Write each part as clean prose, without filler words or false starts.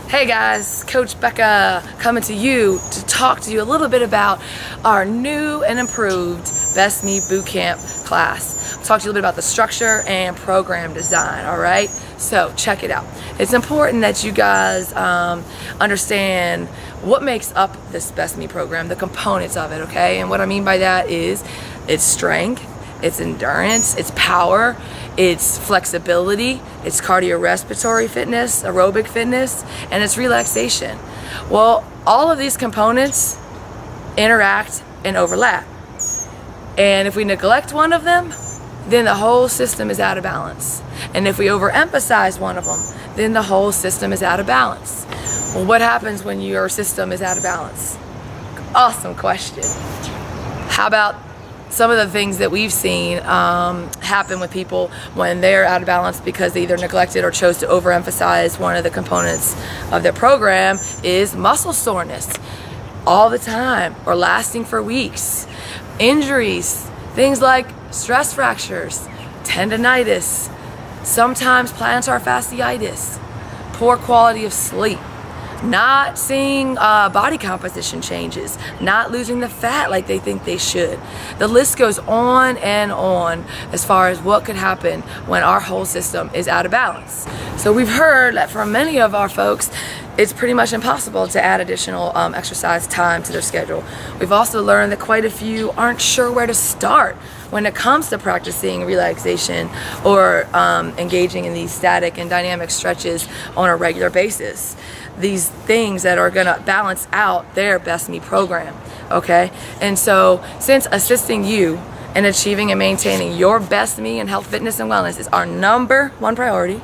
Hey guys, Coach Becca coming to you to talk to you a little bit about our new and improved Best Me Bootcamp class. I'll talk to you a little bit about the structure and program design, all right? So check it out. It's important that you guys understand what makes up this Best Me program, the components of it, okay? And what I mean by that is its strength, its endurance, its power, its flexibility, its cardiorespiratory fitness, aerobic fitness, and its relaxation. Well, all of these components interact and overlap. And if we neglect one of them, then the whole system is out of balance. And if we overemphasize one of them, then the whole system is out of balance. Well, what happens when your system is out of balance? Awesome question. How about some of the things that we've seen happen with people when they're out of balance because they either neglected or chose to overemphasize one of the components of their program is muscle soreness all the time or lasting for weeks, injuries, things like stress fractures, tendonitis, sometimes plantar fasciitis, poor quality of sleep, not seeing body composition changes, not losing the fat like they think they should. The list goes on and on as far as what could happen when our whole system is out of balance. So we've heard that for many of our folks, it's pretty much impossible to add additional exercise time to their schedule. We've also learned that quite a few aren't sure where to start when it comes to practicing relaxation or engaging in these static and dynamic stretches on a regular basis. These things that are gonna balance out their Best Me program, okay? And so since assisting you in achieving and maintaining your Best Me in health, fitness, and wellness is our number one priority,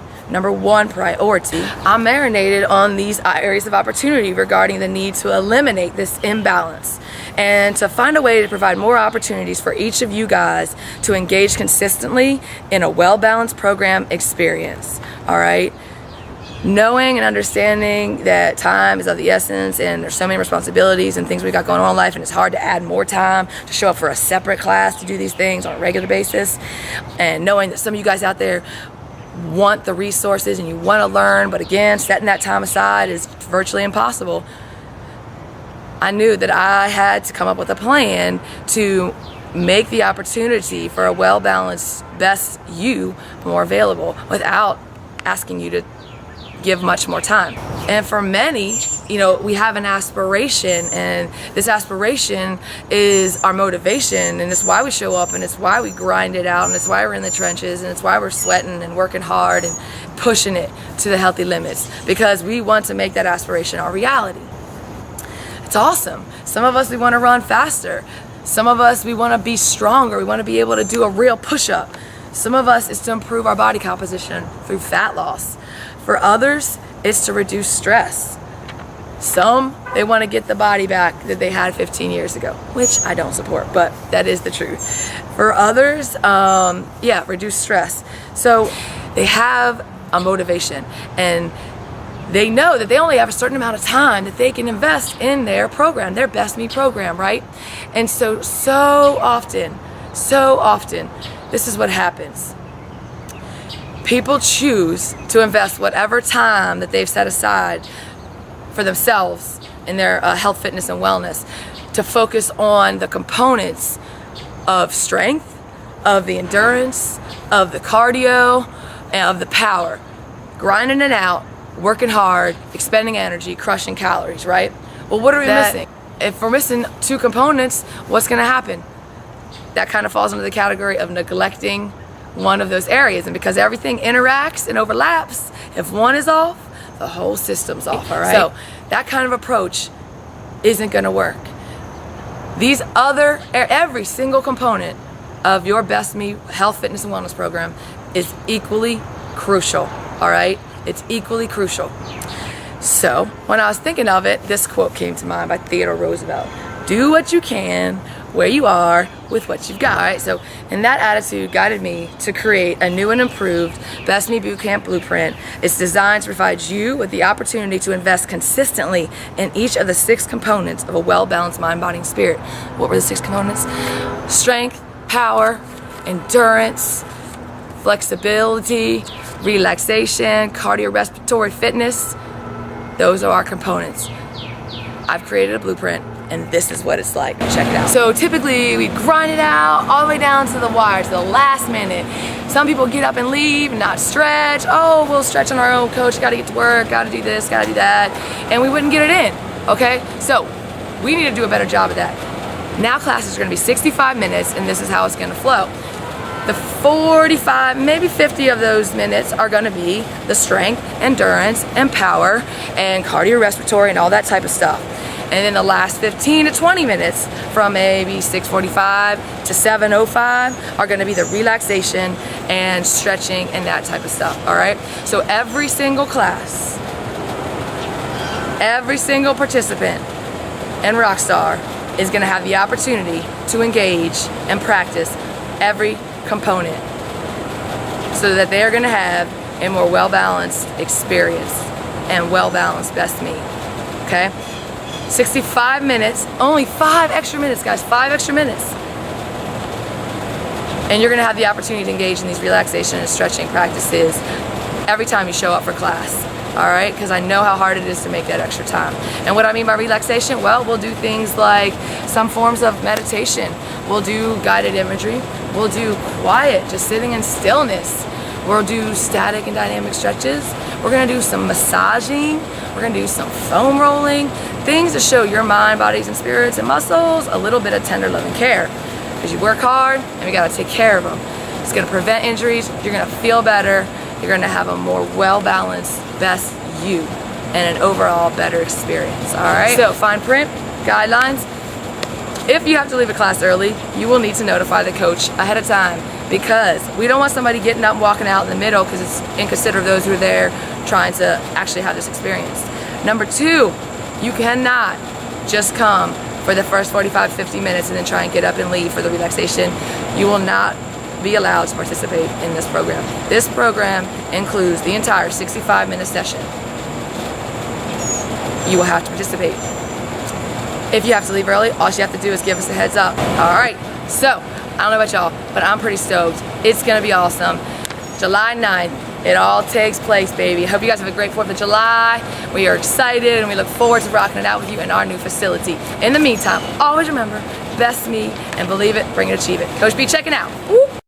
I'm marinated on these areas of opportunity regarding the need to eliminate this imbalance and to find a way to provide more opportunities for each of you guys to engage consistently in a well-balanced program experience, all right? Knowing and understanding that time is of the essence and there's so many responsibilities and things we got going on in life, and it's hard to add more time to show up for a separate class to do these things on a regular basis, and knowing that some of you guys out there want the resources and you want to learn, but again, setting that time aside is virtually impossible. I knew that I had to come up with a plan to make the opportunity for a well-balanced Best You more available without asking you to give much more time. And for many, we have an aspiration, and this aspiration is our motivation, and it's why we show up, and it's why we grind it out, and it's why we're in the trenches, and it's why we're sweating and working hard and pushing it to the healthy limits, because we want to make that aspiration our reality. It's awesome. Some of us, we want to run faster. Some of us, we want to be stronger. We want to be able to do a real push-up. Some of us, it's to improve our body composition through fat loss. For others, it's to reduce stress. Some, they want to get the body back that they had 15 years ago, which I don't support, but that is the truth. For others, reduce stress. So they have a motivation, and they know that they only have a certain amount of time that they can invest in their program, their Best Me program, right? And so often, this is what happens. People choose to invest whatever time that they've set aside for themselves in their health, fitness, and wellness to focus on the components of strength, of the endurance, of the cardio, and of the power. Grinding it out, working hard, expending energy, crushing calories, right? Well, what are we missing? If we're missing two components, what's gonna happen? That kind of falls into the category of neglecting one of those areas, and because everything interacts and overlaps, if one is off, the whole system's off, all right? So that kind of approach isn't gonna work. Every single component of your Best Me health, fitness, and wellness program is equally crucial, all right? It's equally crucial. So when I was thinking of it, this quote came to mind by Theodore Roosevelt: "Do what you can, where you are, with what you've got." All right? So, and that attitude guided me to create a new and improved Best Me Bootcamp Blueprint. It's designed to provide you with the opportunity to invest consistently in each of the 6 components of a well-balanced mind, body, and spirit. What were the 6 components? Strength, power, endurance, flexibility, relaxation, cardiorespiratory fitness, Those are our components. I've created a blueprint, and this is what it's like. Check it out. So typically we grind it out all the way down to the wire, to the last minute. Some people get up and leave, not stretch. Oh, we'll stretch on our own, coach, gotta get to work, gotta do this, gotta do that. And we wouldn't get it in, okay? So we need to do a better job of that. Now classes are gonna be 65 minutes, and this is how it's gonna flow. The 45, maybe 50 of those minutes are gonna be the strength, endurance, and power, and cardiorespiratory, and all that type of stuff. And then the last 15 to 20 minutes, from maybe 6:45 to 7:05, are gonna be the relaxation and stretching and that type of stuff, all right? So every single class, every single participant and Rockstar is gonna have the opportunity to engage and practice every component so that they are going to have a more well-balanced experience and well-balanced best me. Okay? 65 minutes, only 5 extra minutes, guys, 5 extra minutes. And you're going to have the opportunity to engage in these relaxation and stretching practices every time you show up for class. All right? Because I know how hard it is to make that extra time. And what I mean by relaxation, well, we'll do things like some forms of meditation. We'll do guided imagery. We'll do quiet, just sitting in stillness. We'll do static and dynamic stretches. We're gonna do some massaging. We're gonna do some foam rolling. Things to show your mind, bodies, and spirits and muscles a little bit of tender loving care. Because you work hard and we gotta take care of them. It's gonna prevent injuries. You're gonna feel better. You're gonna have a more well-balanced, best you and an overall better experience, all right? So fine print, guidelines. If you have to leave a class early, you will need to notify the coach ahead of time, because we don't want somebody getting up and walking out in the middle, because it's inconsiderate of those who are there trying to actually have this experience. Number 2, you cannot just come for the first 45, 50 minutes and then try and get up and leave for the relaxation. You will not be allowed to participate in this program. This program includes the entire 65-minute session. You will have to participate. If you have to leave early, all you have to do is give us a heads up. All right, so I don't know about y'all, but I'm pretty stoked. It's gonna be awesome. July 9th, it all takes place, baby. Hope you guys have a great 4th of July. We are excited and we look forward to rocking it out with you in our new facility. In the meantime, always remember, best me, and believe it, bring it, achieve it. Coach B checking out. Woo!